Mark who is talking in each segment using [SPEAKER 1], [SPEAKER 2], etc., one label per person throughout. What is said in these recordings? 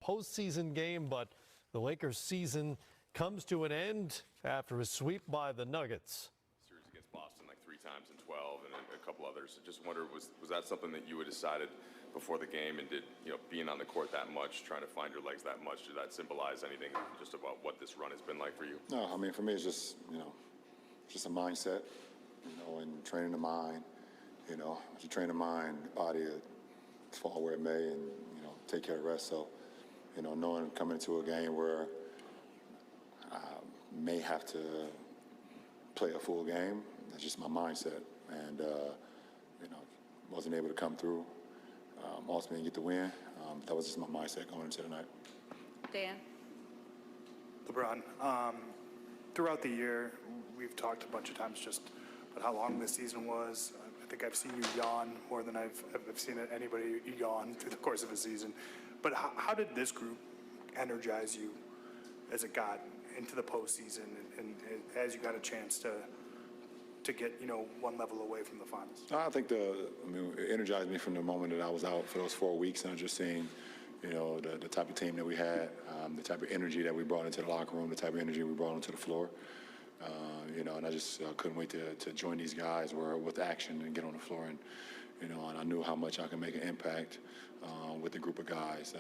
[SPEAKER 1] postseason game, but the Lakers' season comes to an end after a sweep by the Nuggets.
[SPEAKER 2] Series against Boston like 3 times in 12 and a couple others. I just wonder, was that something that you had decided before the game, and did, being on the court that much, trying to find your legs that much, did that symbolize anything just about what this run has been like for you?
[SPEAKER 3] No, I mean, for me, it's just, just a mindset, and training the mind. As you train the mind, the body fall where it may, and, take care of the rest. So, knowing coming into a game where I may have to play a full game, that's just my mindset. And, wasn't able to come through. Ultimately get the win. That was just my mindset going into the night.
[SPEAKER 4] Dan?
[SPEAKER 5] LeBron, throughout the year, we've talked a bunch of times just about how long this season was. I think I've seen you yawn more than I've seen anybody yawn through the course of a season. But how did this group energize you as it got into the postseason and as you got a chance to get, one level away from the finals?
[SPEAKER 3] I think it energized me from the moment that I was out for those 4 weeks, and just seeing, the type of team that we had, the type of energy that we brought into the locker room, the type of energy we brought onto the floor. And I just couldn't wait to join these guys with action and get on the floor. And, and I knew how much I could make an impact with a group of guys.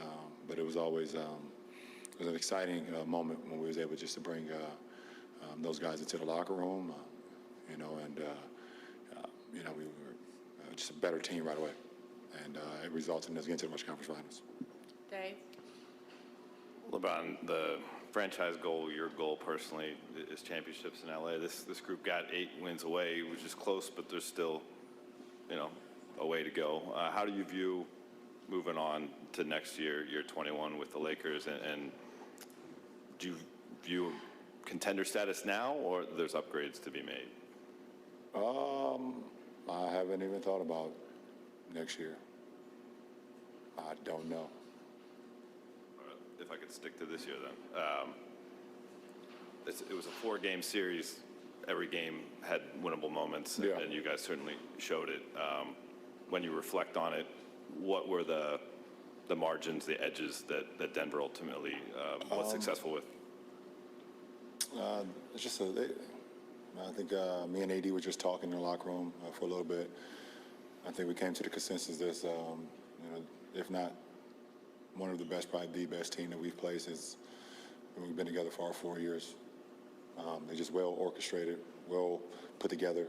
[SPEAKER 3] But it was always it was an exciting moment when we was able just to bring those guys into the locker room. We were just a better team right away. And it resulted in us getting to the Western Conference Finals.
[SPEAKER 4] Dave?
[SPEAKER 6] LeBron, the franchise goal, your goal personally, is championships in LA. This group got 8 wins away, which is close, but there's still, a way to go. How do you view moving on to next year, year 21 with the Lakers, and do you view contender status now, or there's upgrades to be made?
[SPEAKER 3] I haven't even thought about next year. I don't know.
[SPEAKER 6] If I could stick to this year then. It was a 4-game series. Every game had winnable moments, and you guys certainly showed it. When you reflect on it, what were the margins, the edges that Denver ultimately was successful with?
[SPEAKER 3] It's just I think me and AD were just talking in the locker room for a little bit. I think we came to the consensus that, if not one of the best, probably the best team that we've played since we've been together for our 4 years. They're just well orchestrated, well put together.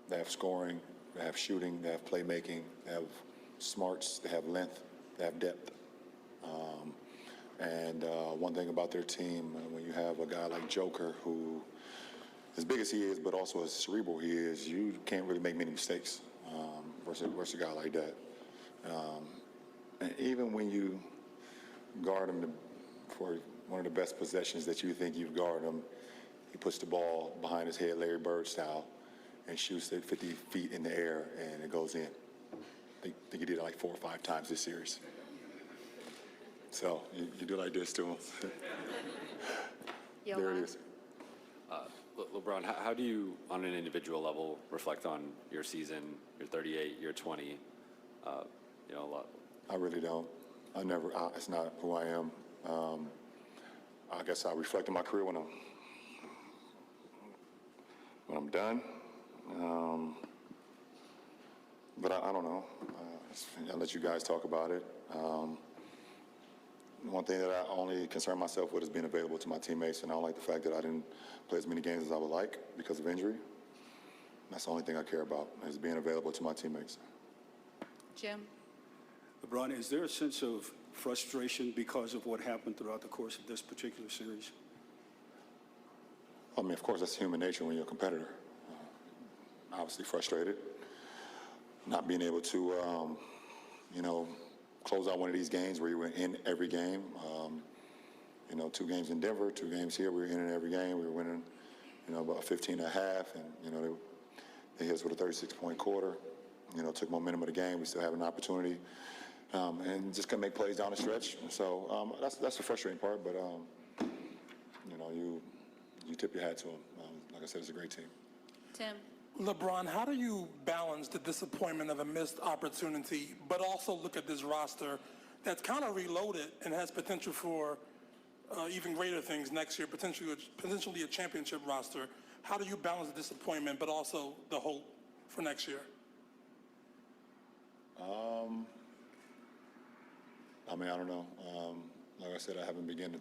[SPEAKER 3] They have scoring, they have shooting, they have playmaking, they have smarts, they have length, they have depth. And one thing about their team, when you have a guy like Joker, who, as big as he is, but also as cerebral he is, you can't really make many mistakes versus a guy like that. And even when you guard him for one of the best possessions that you think you've guarded him, he puts the ball behind his head, Larry Bird style, and shoots it 50 feet in the air, and it goes in. I think he did it like 4 or 5 times this series. So you do like this to him. There it is.
[SPEAKER 7] LeBron, how do you, on an individual level, reflect on your season, your 38, your 20? A lot.
[SPEAKER 3] I really don't. It's not who I am. I guess I reflect on my career when I'm done. But I don't know. I'll let you guys talk about it. One thing that I only concern myself with is being available to my teammates, and I don't like the fact that I didn't play as many games as I would like because of injury. That's the only thing I care about, is being available to my teammates.
[SPEAKER 4] Jim?
[SPEAKER 8] LeBron, is there a sense of frustration because of what happened throughout the course of this particular series?
[SPEAKER 3] I mean, of course, that's human nature when you're a competitor. Obviously frustrated, not being able to, close out one of these games where you were in every game. 2 games in Denver, 2 games here, we were in every game. We were winning, about 15 and a half, and, they hit us with a 36-point quarter. Took momentum of the game. We still have an opportunity, and just couldn't make plays down the stretch. So that's the frustrating part. But you tip your hat to them. Like I said, it's a great team.
[SPEAKER 4] Tim?
[SPEAKER 9] LeBron, how do you balance the disappointment of a missed opportunity, but also look at this roster that's kind of reloaded and has potential for even greater things next year, potentially a championship roster. How do you balance the disappointment but also the hope for next year?
[SPEAKER 3] I mean, I don't know. Like I said, I haven't begun to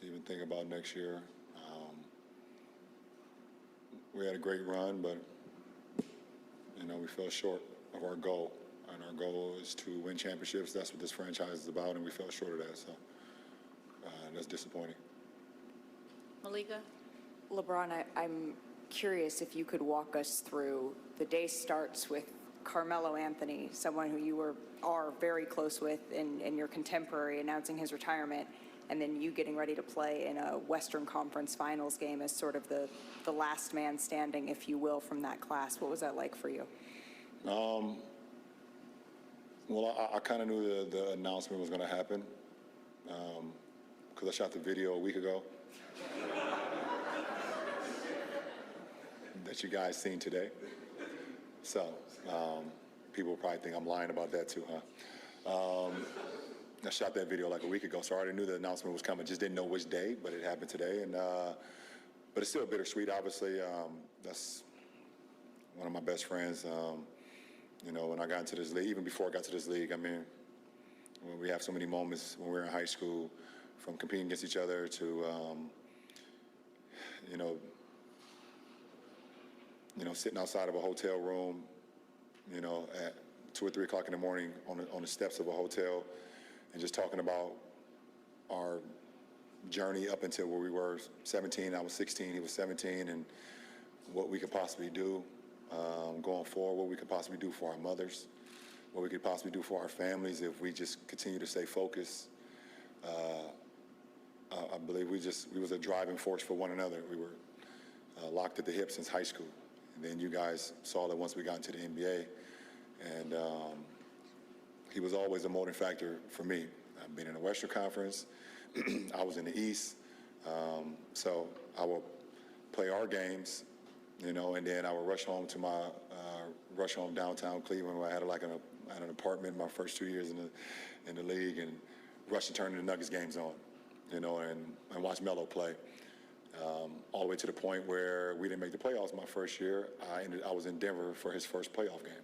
[SPEAKER 3] even think about next year. We had a great run, but we fell short of our goal, and our goal is to win championships. That's what this franchise is about, and we fell short of that. So that's disappointing.
[SPEAKER 4] Malika?
[SPEAKER 10] LeBron, I'm curious if you could walk us through the day starts with Carmelo Anthony, someone who you are very close with and your contemporary, announcing his retirement, and then you getting ready to play in a Western Conference Finals game as sort of the last man standing, if you will, from that class. What was that like for you?
[SPEAKER 3] Well, I kind of knew the announcement was going to happen because I shot the video a week ago that you guys seen today. So people probably think I'm lying about that too, huh? I shot that video like a week ago, so I already knew the announcement was coming. Just didn't know which day, but it happened today. And but it's still bittersweet, obviously. That's one of my best friends. When I got into this league, even before I got to this league, I mean, when we have so many moments when we were in high school, from competing against each other to, sitting outside of a hotel room, at 2 or 3 o'clock in the morning on the steps of a hotel, and just talking about our journey up until where we were 17. I was 16, he was 17, and what we could possibly do going forward, what we could possibly do for our mothers, what we could possibly do for our families if we just continue to stay focused. I believe we was a driving force for one another. We were locked at the hip since high school. And then you guys saw that once we got into the NBA. And he was always a motivating factor for me. I've been in the Western Conference. I was in the East. So I would play our games, and then I would rush home to my rush home downtown Cleveland, where I had an apartment my first 2 years in the league, and rush to turn the Nuggets games on, and watch Melo play. All the way to the point where we didn't make the playoffs my first year. I was in Denver for his first playoff game.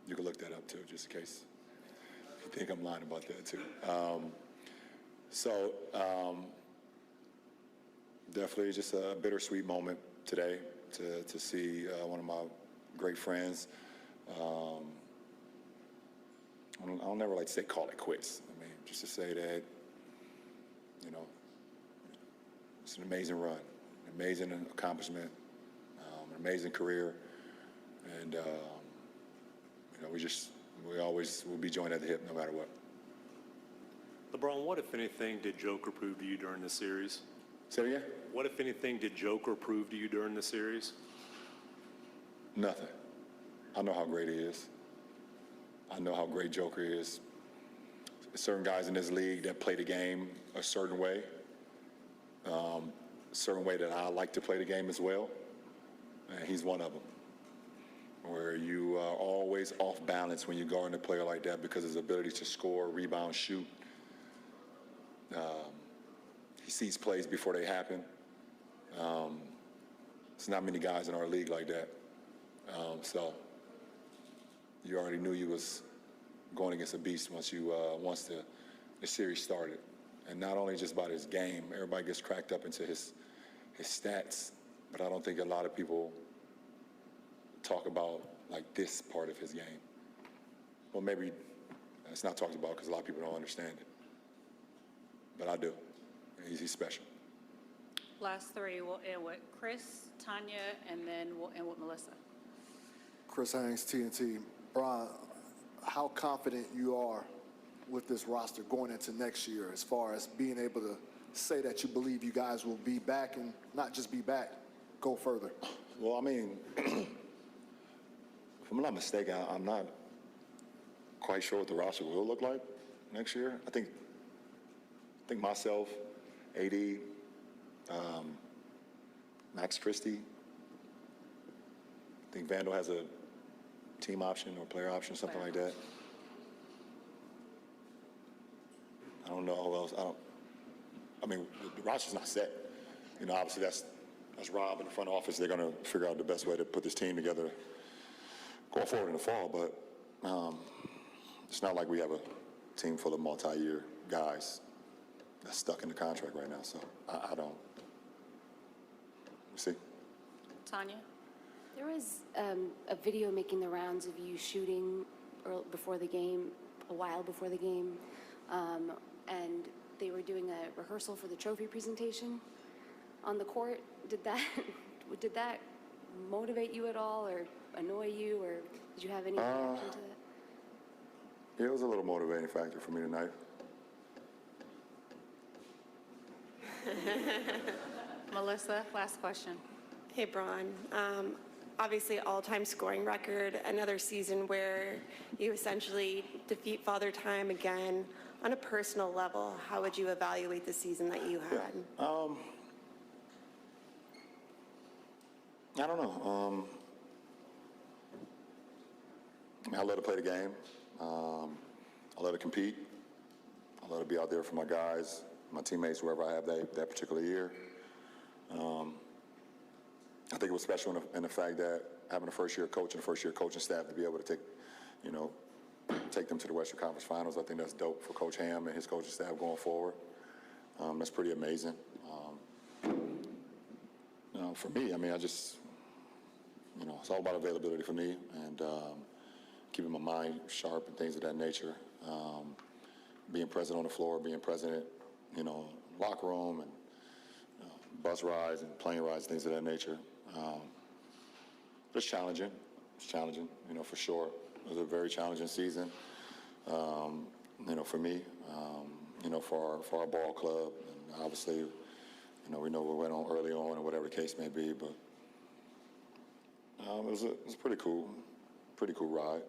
[SPEAKER 3] You can look that up too, just in case you think I'm lying about that too. Definitely just a bittersweet moment today to see one of my great friends. I'll never like to say call it quits. I mean, just to say that, it's an amazing run, an amazing accomplishment, an amazing career, and we always will be joined at the hip no matter what.
[SPEAKER 11] LeBron, what, if anything, did Joker prove to you during the series?
[SPEAKER 3] Say it again?
[SPEAKER 11] What, if anything, did Joker prove to you during the series?
[SPEAKER 3] Nothing. I know how great he is. I know how great Joker is. There's certain guys in this league that play the game a certain way that I like to play the game as well, and he's one of them. Where you are always off balance when you guard a player like that because of his ability to score, rebound, shoot. He sees plays before they happen. There's not many guys in our league like that. So you already knew you was going against a beast once the series started. And not only just about his game, everybody gets cracked up into his stats, but I don't think a lot of people talk about like this part of his game. Well, maybe it's not talked about because a lot of people don't understand it, but I do. He's special.
[SPEAKER 4] Last 3, we'll end with Chris, Tanya, and then we'll end with Melissa.
[SPEAKER 12] Chris Haynes, TNT. Brian, how confident you are with this roster going into next year as far as being able to say that you believe you guys will be back and not just be back, go further?
[SPEAKER 3] Well, I mean, if I'm not mistaken, I'm not quite sure what the roster will look like next year. I think myself, AD, Max Christie, I think Vandal has a team option or player option, something like that. I don't know who else. I mean, the roster's not set. You know, obviously that's Rob in the front office. They're going to figure out the best way to put this team together going forward in the fall. But it's not like we have a team full of multi-year guys that's stuck in the contract right now. So I don't. We'll see.
[SPEAKER 4] Tanya?
[SPEAKER 13] There was a video making the rounds of you shooting before the game, a while before the game, and they were doing a rehearsal for the trophy presentation on the court. Did that motivate you at all, or annoy you, or did you have any reaction to that?
[SPEAKER 3] Yeah, it was a little motivating factor for me tonight.
[SPEAKER 4] Melissa, last question.
[SPEAKER 14] Hey, Bron. Obviously, all-time scoring record, another season where you essentially defeat Father Time again. On a personal level, how would you evaluate the season that you had?
[SPEAKER 3] I don't know. I love to play the game. I love to compete. I love to be out there for my guys, my teammates, whoever I have that particular year. I think it was special in the fact that having a first-year coach and a first-year coaching staff to be able to take them to the Western Conference Finals. I think that's dope for Coach Ham and his coaching staff going forward. That's pretty amazing. For me, I mean, it's all about availability for me and keeping my mind sharp and things of that nature. Being present on the floor, being present, locker room and bus rides and plane rides, things of that nature. It's challenging. It's challenging, for sure. It was a very challenging season, for me, for our ball club. And obviously, we know what went on early on or whatever the case may be, but it was a pretty cool ride.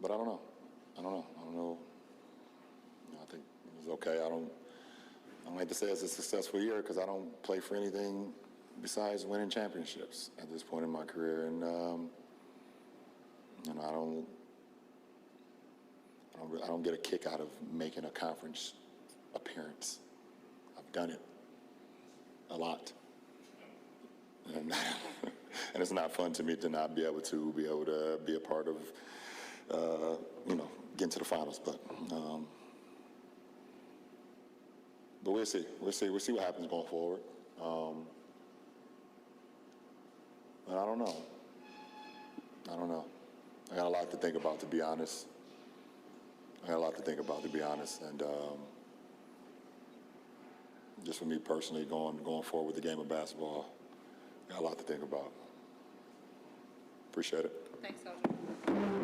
[SPEAKER 3] But I don't know. I think it was okay. I don't like to say it's a successful year because I don't play for anything besides winning championships at this point in my career, and I don't get a kick out of making a conference appearance. I've done it a lot, and it's not fun to me to not be able to be a part of getting to the finals, but we'll see. We'll see what happens going forward. But I don't know. I got a lot to think about, to be honest. And just for me personally, going forward with the game of basketball, I got a lot to think about. Appreciate it.
[SPEAKER 4] Thanks, Coach.